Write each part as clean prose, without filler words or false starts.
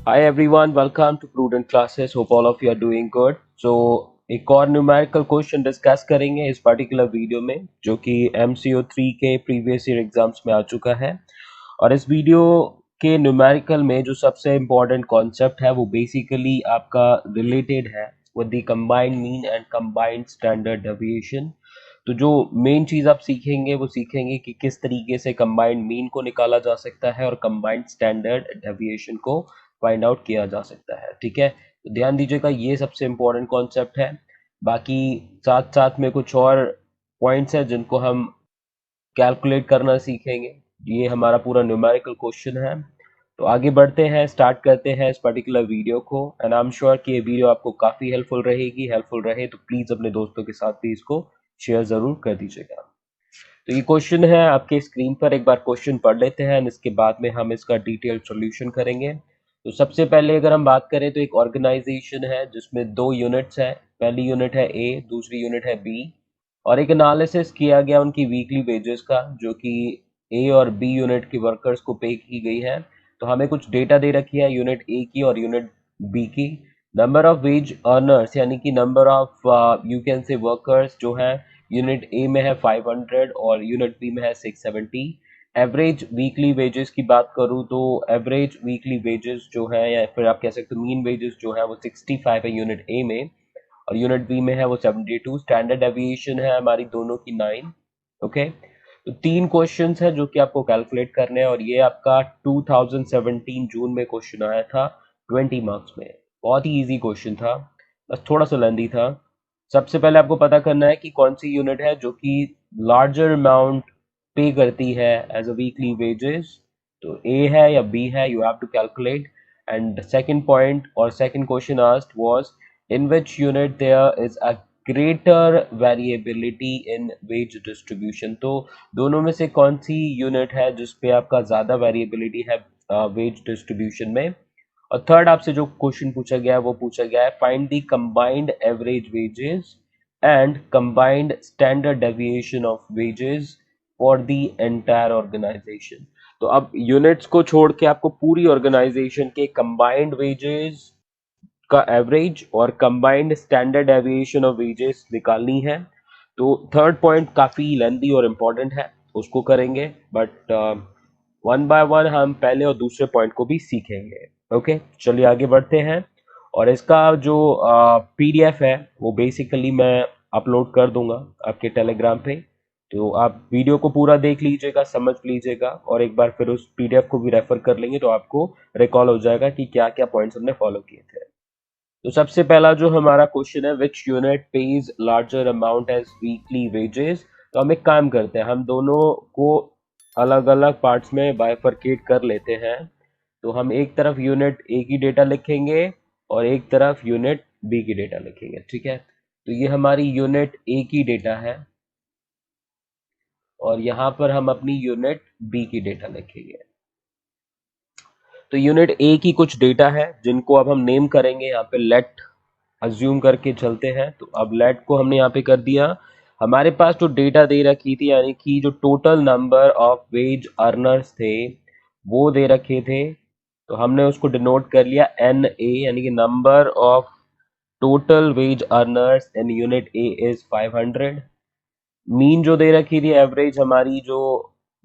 Hi everyone, welcome to Prudent Classes. Hope all of you are doing good. So एक और numerical question discuss करेंगे इस particular video में जो कि MCO 3 के प्रीवियस ईयर एग्जाम्स में आ चुका है। और इस वीडियो के न्यूमेरिकल में जो सबसे इम्पोर्टेंट कॉन्सेप्ट है वो बेसिकली आपका रिलेटेड है with the combined mean and combined standard deviation. तो जो मेन चीज आप सीखेंगे वो सीखेंगे कि किस तरीके से कंबाइंड मीन को निकाला जा सकता है और कंबाइंड स्टैंडर्ड डेविएशन को फाइंड आउट किया जा सकता है। ठीक है, तो ध्यान दीजिएगा, ये सबसे इम्पोर्टेंट कॉन्सेप्ट है। बाकी साथ साथ में कुछ और पॉइंट्स हैं जिनको हम कैलकुलेट करना सीखेंगे। ये हमारा पूरा न्यूमेरिकल क्वेश्चन है। तो आगे बढ़ते हैं, स्टार्ट करते हैं इस पर्टिकुलर वीडियो को। एंड आई एम श्योर कि ये वीडियो आपको काफ़ी हेल्पफुल रहेगी। हेल्पफुल रहे तो प्लीज़ अपने दोस्तों के साथ भी इसको शेयर ज़रूर कर दीजिएगा। तो ये क्वेश्चन है आपके स्क्रीन पर, एक बार क्वेश्चन पढ़ लेते हैं और इसके बाद में हम इसका डिटेल सॉल्यूशन करेंगे। तो सबसे पहले अगर हम बात करें तो एक ऑर्गेनाइजेशन है जिसमें दो यूनिट्स हैं। पहली यूनिट है ए, दूसरी यूनिट है बी। और एक एनालिसिस किया गया उनकी वीकली वेजेस का जो कि ए और बी यूनिट के वर्कर्स को पे की गई है। तो हमें कुछ डेटा दे रखी है यूनिट ए की और यूनिट बी की। नंबर ऑफ वेज अर्नर्स यानी कि number of you can say workers जो है यूनिट ए में है 500 और यूनिट बी में है 670। एवरेज वीकली वेजेस की बात करूं तो एवरेज वीकली वेजेस जो है या फिर आप कह सकते हो मीन वेजेस जो है वो 65 है यूनिट ए में और यूनिट बी में है वो 72। स्टैंडर्ड डेविएशन है हमारी दोनों की 9। ओके, तो तीन क्वेश्चंस हैं जो कि आपको कैलकुलेट करने हैं और ये आपका 2017 जून में क्वेश्चन आया था 20 मार्क्स में। बहुत ही इजी क्वेश्चन था, बस थोड़ा सा लेंदी था। सबसे पहले आपको पता करना है कि कौन सी यूनिट है जो कि लार्जर अमाउंट पे करती है एज अ वीकली वेजेस। तो ए है या बी है, you have to calculate. And second point और second question asked was in which unit there is a greater variability in wage distribution। तो दोनों में से कौन सी यूनिट है जिसपे आपका ज्यादा वेरिएबिलिटी है वेज डिस्ट्रीब्यूशन में। और थर्ड आपसे जो क्वेश्चन पूछा गया है वो पूछा गया है find the combined average wages and combined standard deviation of wages for the entire organisation. तो अब यूनिट्स को छोड़ के आपको पूरी ऑर्गेनाइजेशन के कंबाइंड वेजेस का एवरेज और combined standard deviation of wages निकालनी है। तो थर्ड पॉइंट काफी लेंथी और इम्पोर्टेंट है, उसको करेंगे बट वन बाय वन हम पहले और दूसरे पॉइंट को भी सीखेंगे। ओके, चलिए आगे बढ़ते हैं। और इसका जो पीडीएफ है वो बेसिकली मैं अपलोड कर दूंगा आपके टेलीग्राम पे। तो आप वीडियो को पूरा देख लीजिएगा, समझ लीजिएगा और एक बार फिर उस पीडीएफ को भी रेफर कर लेंगे तो आपको रिकॉल हो जाएगा कि क्या क्या पॉइंट्स हमने फॉलो किए थे। तो सबसे पहला जो हमारा क्वेश्चन है which unit pays larger amount as weekly wages. तो हम एक काम करते हैं, हम दोनों को अलग अलग पार्ट्स में बाइफरकेट कर लेते हैं। तो हम एक तरफ यूनिट ए की डेटा लिखेंगे और एक तरफ यूनिट बी की डेटा लिखेंगे। ठीक है, तो ये हमारी यूनिट ए की डेटा है और यहाँ पर हम अपनी यूनिट बी की डेटा लिखेंगे। तो यूनिट ए की कुछ डेटा है जिनको अब हम नेम करेंगे। यहाँ पे लेट अज्यूम करके चलते हैं। तो अब लेट को हमने यहाँ पे कर दिया। हमारे पास जो डेटा दे रखी थी यानी कि जो total number of ways earners थे वो दे रखे थे। तो हमने उसको डिनोट कर लिया एन ए यानी कि number of total veg earners in unit A is 500। Mean जो दे रखी थी, एवरेज हमारी जो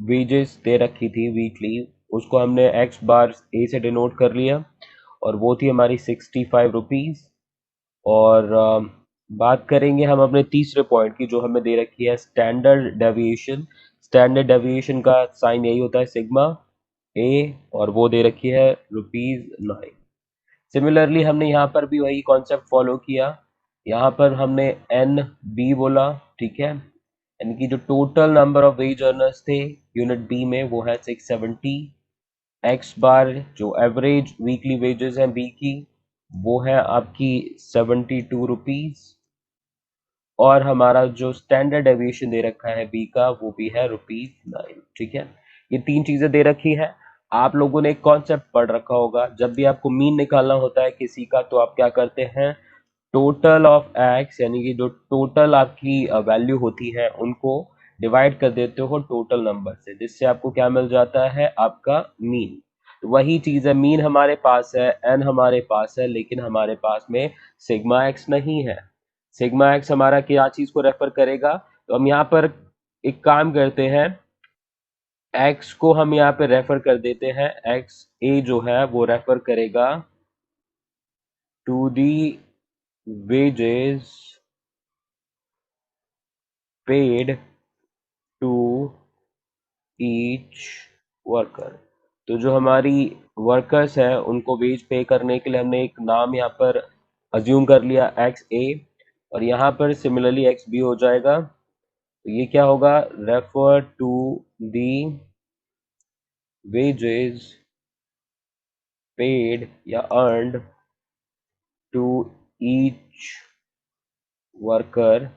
वेजेस दे रखी थी वीकली, उसको हमने एक्स बार ए से डिनोट कर लिया और वो थी हमारी 65 रुपीज। और बात करेंगे हम अपने तीसरे पॉइंट की जो हमें दे रखी है स्टैंडर्ड डेविएशन। स्टैंडर्ड डेविएशन का साइन यही होता है सिग्मा ए और वो दे रखी है ₹9। सिमिलरली हमने यहाँ पर भी वही कॉन्सेप्ट फॉलो किया। यहाँ पर हमने एन बी बोला। ठीक है, यानी कि जो total number of ways earners थे यूनिट बी में वो है 670। एक्स बार जो एवरेज वीकली वेजेस हैं बी की वो है आपकी 72 रुपीज। और हमारा जो स्टैंडर्ड डेविएशन दे रखा है बी का वो भी है ₹9। ठीक है, ये तीन चीजें दे रखी है। आप लोगों ने एक कॉन्सेप्ट पढ़ रखा होगा, जब भी आपको मीन निकालना होता है किसी का तो आप क्या करते हैं, टोटल ऑफ एक्स यानी कि जो टोटल आपकी वैल्यू होती है उनको डिवाइड कर देते हो टोटल नंबर से, जिससे आपको क्या मिल जाता है, आपका मीन। तो वही चीज है, मीन हमारे पास है, एन हमारे पास है, लेकिन हमारे पास में सिग्मा एक्स नहीं है। सिग्मा एक्स हमारा क्या चीज को रेफर करेगा? तो हम यहाँ पर एक काम करते हैं, एक्स को हम यहाँ पे रेफर कर देते हैं, एक्स ए जो है वो रेफर करेगा to the wages paid to each worker. तो जो हमारी वर्कर्स है उनको वेज पे करने के लिए हमने एक नाम यहाँ पर अज्यूम कर लिया एक्स ए, और यहाँ पर सिमिलरली एक्स बी हो जाएगा। तो ये क्या होगा? Refer to the wages paid या अर्नड टू ईच वर्कर।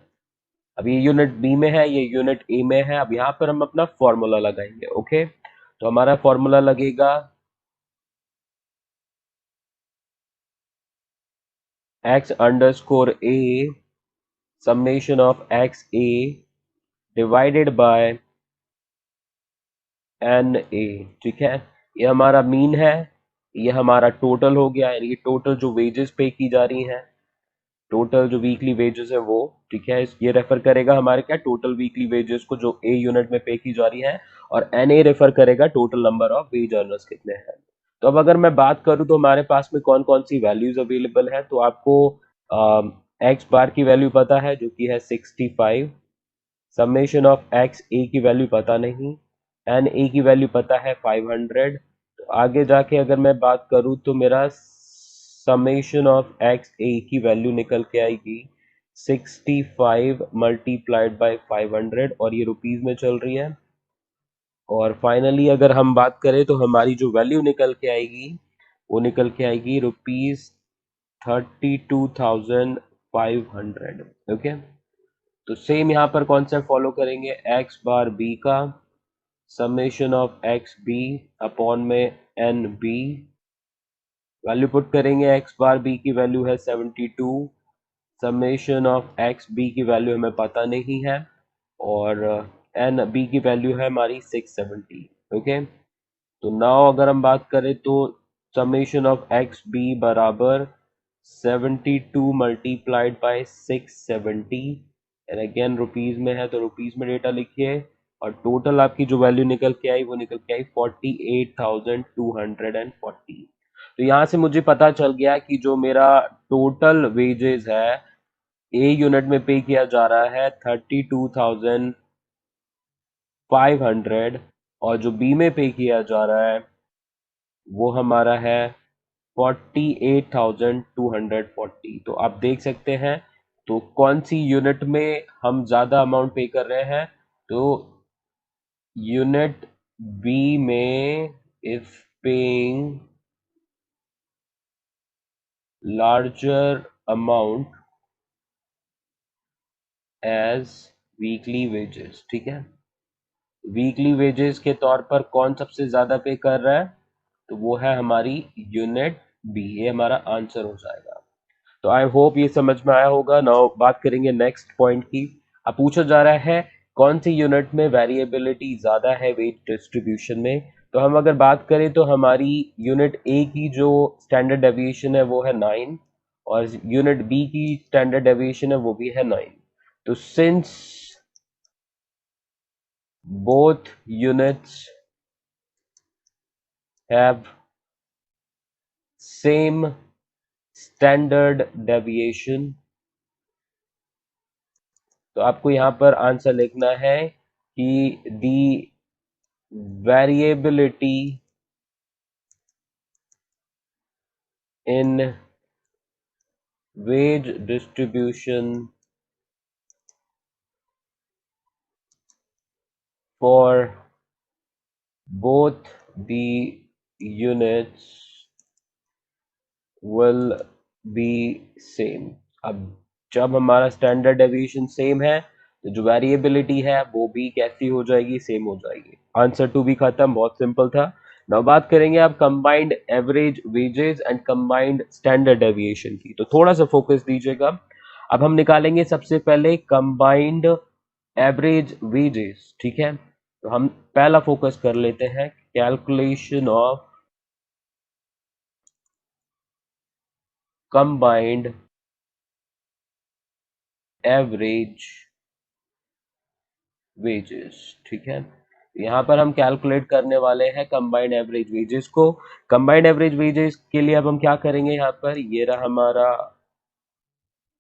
अब ये यूनिट बी में है, ये यूनिट ए में है। अब यहाँ पर हम अपना फॉर्मूला लगाएंगे। ओके, तो हमारा फॉर्मूला लगेगा x underscore a summation of x a divided by n a. ठीक है, ये हमारा मीन है, ये हमारा टोटल हो गया, यानी कि टोटल जो वेजेस पे की जा रही हैं, टोटल जो वीकली वेजेस है वो। ठीक है, ये रेफर करेगा हमारे क्या, टोटल वीकली वेजेस को जो ए यूनिट में पे की जा रही है, और एन ए रेफर करेगा total number of ways earners कितने हैं। तो अब अगर मैं बात करूं तो हमारे पास में कौन कौन सी वैल्यूज अवेलेबल है, तो आपको एक्स बार की वैल्यू पता है जो कि है 65, समेशन ऑफ एक्स ए की वैल्यू पता नहीं, एन ए की वैल्यू पता है 500। तो आगे जाके अगर मैं बात करूं तो मेरा समेशन ऑफ एक्स ए की वैल्यू निकल के आएगी 65 मल्टीप्लाइड बाय 500, और ये रुपीज में चल रही है। और फाइनली अगर हम बात करें तो हमारी जो वैल्यू निकल के आएगी वो निकल के आएगी रुपीज 32,500। ओके, तो सेम यहाँ पर कॉन्सेप्ट फॉलो करेंगे, एक्स बार बी का summation of x b upon में एन बी, वैल्यू पुट करेंगे, एक्स बार बी की वैल्यू है 72, समेशन ऑफ एक्स बी की वैल्यू हमें पता नहीं है, और एन बी की वैल्यू है हमारी 670। ओके, तो नाउ अगर हम बात करें तो समेशन ऑफ एक्स बी बराबर 72 multiplied by 670, and again rupees में है तो रुपीज में डेटा लिखिए, और टोटल आपकी जो वैल्यू निकल के आई वो निकल के आई 48,240। तो यहाँ से मुझे पता चल गया कि जो मेरा टोटल वेजेस है ए यूनिट में पे किया जा रहा है 32,500, और जो बी में पे किया जा रहा है वो हमारा है 48,240। तो आप देख सकते हैं, तो कौन सी यूनिट में हम ज्यादा अमाउंट पे कर रहे हैं, तो यूनिट बी में if paying larger amount as weekly wages. ठीक है, वीकली वेजेस के तौर पर कौन सबसे ज्यादा पे कर रहा है, तो वो है हमारी यूनिट बी, ये हमारा आंसर हो जाएगा। तो आई होप ये समझ में आया होगा। नाउ बात करेंगे नेक्स्ट पॉइंट की। अब पूछा जा रहा है कौन सी यूनिट में वेरिएबिलिटी ज्यादा है वेट डिस्ट्रीब्यूशन में। तो हम अगर बात करें तो हमारी यूनिट ए की जो स्टैंडर्ड डेविएशन है वो है 9, और यूनिट बी की स्टैंडर्ड डेविएशन है वो भी है 9। तो since both units have same standard deviation, तो आपको यहां पर आंसर लिखना है कि the variability in wage distribution for both the units will be same। अब जब हमारा स्टैंडर्ड डेविएशन सेम है तो जो वेरिएबिलिटी है वो भी कैसी हो जाएगी, सेम हो जाएगी। आंसर टू भी खत्म, बहुत सिंपल था। नाउ बात करेंगे अब combined average wages and combined standard deviation की, तो थोड़ा सा फोकस दीजिएगा। अब हम निकालेंगे सबसे पहले कंबाइंड एवरेज वेजेस। ठीक है, तो हम पहला फोकस कर लेते हैं calculation of combined average wages. ठीक है, यहाँ पर हम कैलकुलेट करने वाले हैं कंबाइंड एवरेज वेजेस को। कंबाइंड एवरेज वेजेस के लिए अब हम क्या करेंगे, यहाँ पर ये रहा हमारा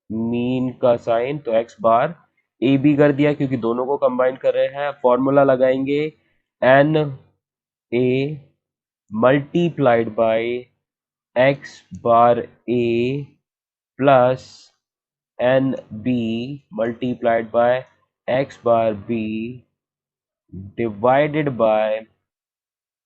मीन का साइन, तो एक्स बार ए बी कर दिया क्योंकि दोनों को कंबाइन कर रहे हैं। फॉर्मूला लगाएंगे n A multiplied by x bar a plus n b multiplied by x bar b divided by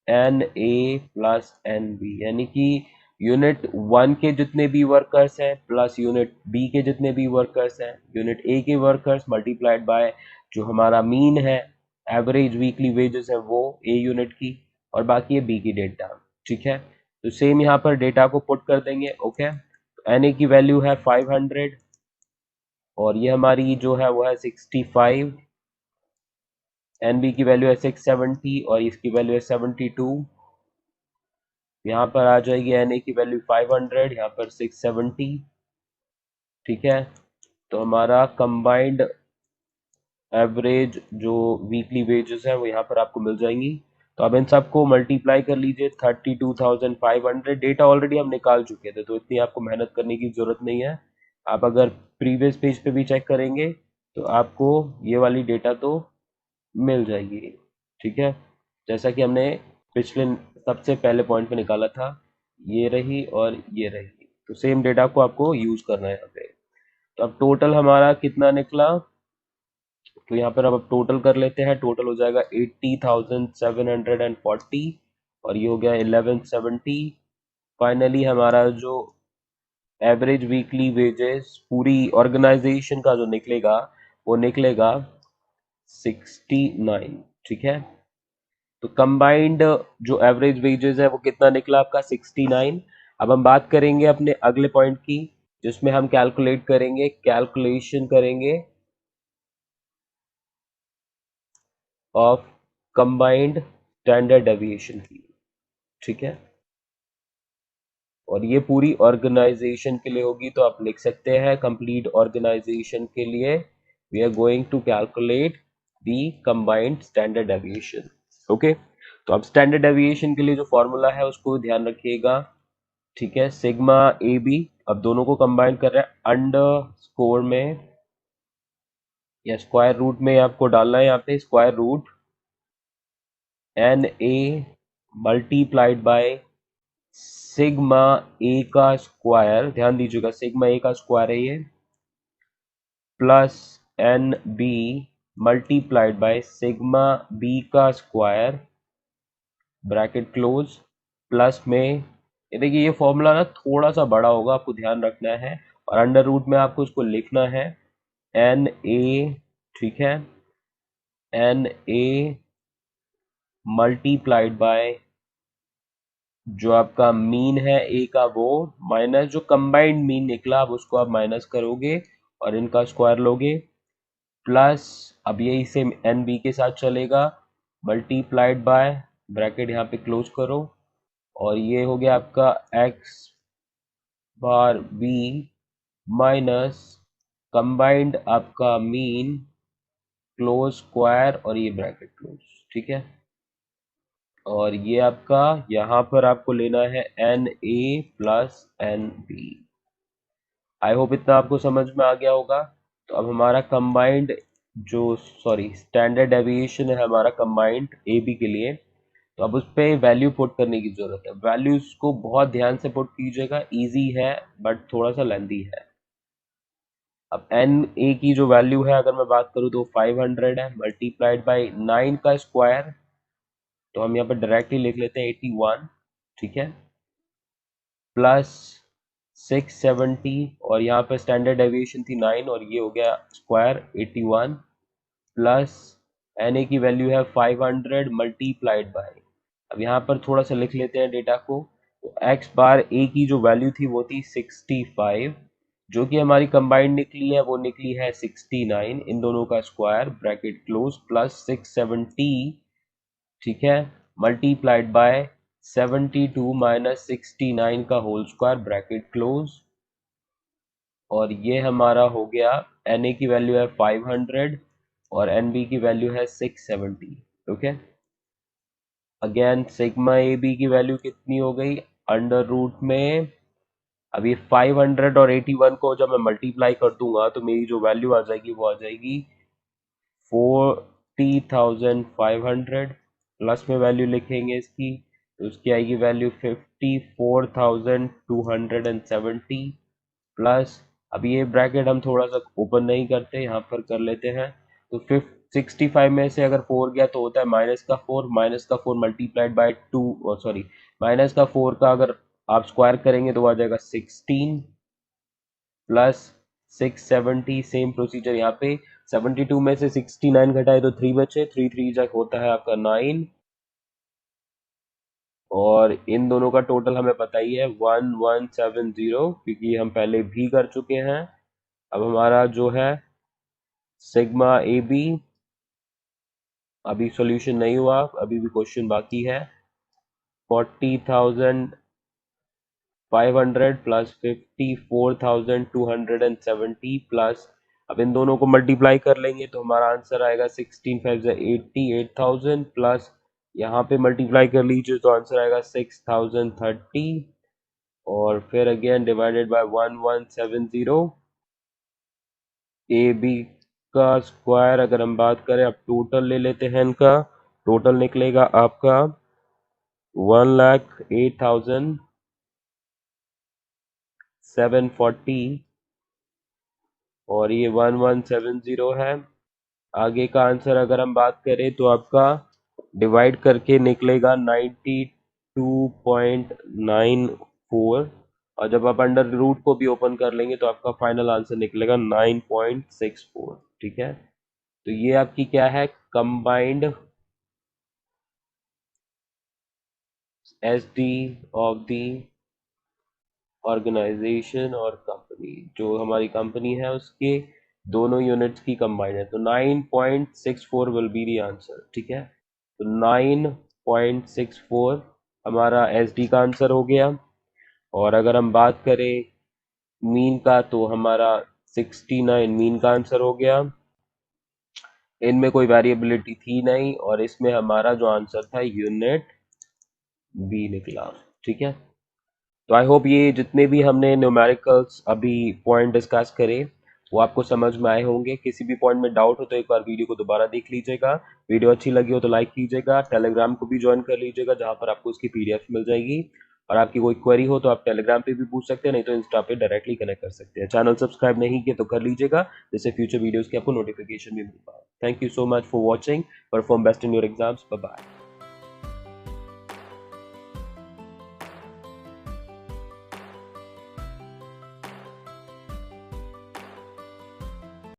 n a plus n b, यानी कि यूनिट वन के जितने भी वर्कर्स हैं प्लस यूनिट बी के जितने भी वर्कर्स हैं, यूनिट ए के वर्कर्स मल्टीप्लाइड बाय जो हमारा मीन है एवरेज वीकली वेजेस है वो ए यूनिट की, और बाकी है बी की डेटा। ठीक है, तो सेम यहाँ पर डेटा को पुट कर देंगे। ओके, तो एन ए की वैल्यू है 500 और ये हमारी जो है वो है 65, एन बी की वैल्यू है 670 और इसकी वैल्यू है 72। यहाँ पर आ जाएगी एन ए की वैल्यू 500, यहाँ पर 670। ठीक है, तो हमारा कंबाइंड एवरेज जो वीकली वेजेस है वो यहाँ पर आपको मिल जाएंगी। तो अब इन सबको मल्टीप्लाई कर लीजिए 32,500। डेटा ऑलरेडी हम निकाल चुके थे तो इतनी आपको मेहनत करने की जरूरत नहीं है। आप अगर प्रीवियस पेज पे भी चेक करेंगे तो आपको ये वाली डेटा तो मिल जाएगी। ठीक है, जैसा कि हमने पिछले सबसे पहले पॉइंट पे निकाला था, ये रही और ये रही, तो सेम डेटा को आपको यूज करना है यहाँ पे। तो अब टोटल हमारा कितना निकला, तो यहाँ पर अब टोटल कर लेते हैं। टोटल हो जाएगा 80,740 और ये हो गया 1170। फाइनली हमारा जो एवरेज वीकली वेजेस पूरी ऑर्गेनाइजेशन का जो निकलेगा वो निकलेगा 69। ठीक है, तो कंबाइंड जो एवरेज वेजेस है वो कितना निकला आपका 69। अब हम बात करेंगे अपने अगले पॉइंट की जिसमें हम कैलकुलेशन करेंगे ऑफ कंबाइंड स्टैंडर्ड डेविएशन की। ठीक है, और ये पूरी ऑर्गेनाइजेशन के लिए होगी, तो आप लिख सकते हैं कंप्लीट ऑर्गेनाइजेशन के लिए we are going to calculate the combined standard deviation. Okay, तो अब स्टैंडर्ड डेविएशन के लिए जो फॉर्मूला है उसको ध्यान रखिएगा। ठीक है, सिग्मा ए बी, अब दोनों को कंबाइन कर रहे हैं अंडर स्कोर में या स्क्वायर रूट में आपको डालना है, यहाँ पे square root N A multiplied by sigma A का स्क्वायर, ध्यान दीजिएगा सिग्मा ए का स्क्वायर है ये, plus n b multiplied by sigma b का स्क्वायर ब्रैकेट क्लोज प्लस में, ये देखिए ये फॉर्मूला ना थोड़ा सा बड़ा होगा, आपको ध्यान रखना है, और अंडर रूट में आपको उसको लिखना है एन ए। ठीक है, एन ए मल्टीप्लाइड बाय जो आपका मीन है ए का वो माइनस जो कंबाइंड मीन निकला अब उसको आप माइनस करोगे और इनका स्क्वायर लोगे, प्लस अब ये इसे एन बी के साथ चलेगा मल्टीप्लाइड बाय ब्रैकेट यहाँ पे क्लोज करो, और ये हो गया आपका x bar B minus combined आपका मीन क्लोज स्क्वायर और ये ब्रैकेट क्लोज। ठीक है, और ये आपका यहाँ पर आपको लेना है n a plus n b. I hope इतना आपको समझ में आ गया होगा। तो अब हमारा कंबाइंड जो स्टैंडर्ड डेविएशन है हमारा कंबाइंड ए बी के लिए, तो अब उस पर वैल्यू पुट करने की जरूरत है। वैल्यूज को बहुत ध्यान से पुट कीजिएगा, इजी है बट थोड़ा सा लेंदी है। अब एन ए की जो वैल्यू है अगर मैं बात करूँ तो 500 है मल्टीप्लाइड बाय 9 का स्क्वायर, तो हम यहाँ पर डायरेक्टली लिख लेते हैं 81। ठीक है, प्लस 670 और यहाँ पर स्टैंडर्ड डेविएशन थी 9 और ये हो गया स्क्वायर 81 प्लस एन ए की वैल्यू है 500 मल्टीप्लाइड बाय, अब यहाँ पर थोड़ा सा लिख लेते हैं डेटा को, तो एक्स बार ए की जो वैल्यू थी वो थी 65, जो कि हमारी कंबाइंड निकली है वो निकली है 69, इन दोनों का स्क्वायर ब्रैकेट क्लोज प्लस 670। ठीक है, मल्टीप्लाइड बाय 72 माइनस 69 का होल स्क्वायर ब्रैकेट क्लोज, और ये हमारा हो गया, Na की वैल्यू है 500 और Nb की वैल्यू है 670। Okay, again sigma a b की वैल्यू कितनी हो गई, अंडर रूट में, अब ये 500 और 81 को जब मैं मल्टीप्लाई कर दूंगा तो मेरी जो वैल्यू आ जाएगी वो आ जाएगी 40,500, प्लस में वैल्यू लिखेंगे इसकी तो उसकी आएगी वैल्यू 54,270 प्लस, अब ये ब्रैकेट हम थोड़ा सा ओपन नहीं करते, यहाँ पर कर लेते हैं। तो 65 में से अगर 4 गया तो होता है -4, -4 मल्टीप्लाइड बाय 2, सॉरी -4 का अगर आप स्क्वायर करेंगे तो आ जाएगा 16 प्लस 670, सेम प्रोसीजर यहाँ पे 72 में से 69 घटाए तो 3 बचे, 3 3 जा होता है आपका 9, और इन दोनों का टोटल हमें पता ही है 1170, क्योंकि हम पहले भी कर चुके हैं। अब हमारा जो है सिग्मा ए बी, अभी सॉल्यूशन नहीं हुआ, अभी भी क्वेश्चन बाकी है। 40,500 प्लस 54,270 प्लस, अब इन दोनों को मल्टीप्लाई कर लेंगे तो हमारा आंसर आएगा 16 5 80, 8,000 प्लस यहाँ पे मल्टीप्लाई कर लीजिए तो आंसर आएगा 6,030 और फिर again divided by 1170। A b का स्क्वायर अगर हम बात करें, अब टोटल ले लेते हैं इनका, टोटल निकलेगा आपका 1,08,740 और ये 1170 है। आगे का आंसर अगर हम बात करें तो आपका डिवाइड करके निकलेगा 92.94 और जब आप अंडर रूट को भी ओपन कर लेंगे तो आपका फाइनल आंसर निकलेगा 9.64। ठीक है, तो ये आपकी क्या है, combined SD of the organisation और कंपनी, जो हमारी कंपनी है उसके दोनों यूनिट्स की कंबाइंड है, तो 9.64 विल बी द आंसर। ठीक है, तो 9.64 हमारा एसडी का आंसर हो गया। और अगर हम बात करें मीन का तो हमारा 69 मीन का आंसर हो गया, इनमें कोई वेरिएबिलिटी थी नहीं और इसमें हमारा जो आंसर था यूनिट बी निकला। ठीक है, तो आई होप ये जितने भी हमने न्यूमेरिकल्स अभी पॉइंट डिस्कस करे वो आपको समझ में आए होंगे। किसी भी पॉइंट में डाउट हो तो एक बार वीडियो को दोबारा देख लीजिएगा, वीडियो अच्छी लगी हो तो लाइक कीजिएगा, टेलीग्राम को भी ज्वाइन कर लीजिएगा जहां पर आपको उसकी पीडीएफ मिल जाएगी, और आपकी कोई क्वेरी हो तो आप टेलीग्राम पे भी पूछ सकते हैं, नहीं तो इंस्टा पे डायरेक्टली कनेक्ट कर सकते हैं। चैनल सब्सक्राइब नहीं किया तो कर लीजिएगा जिससे फ्यूचर वीडियोस की आपको नोटिफिकेशन भी मिल पाए। Thank you so much for watching, perform best in your exams, bye bye.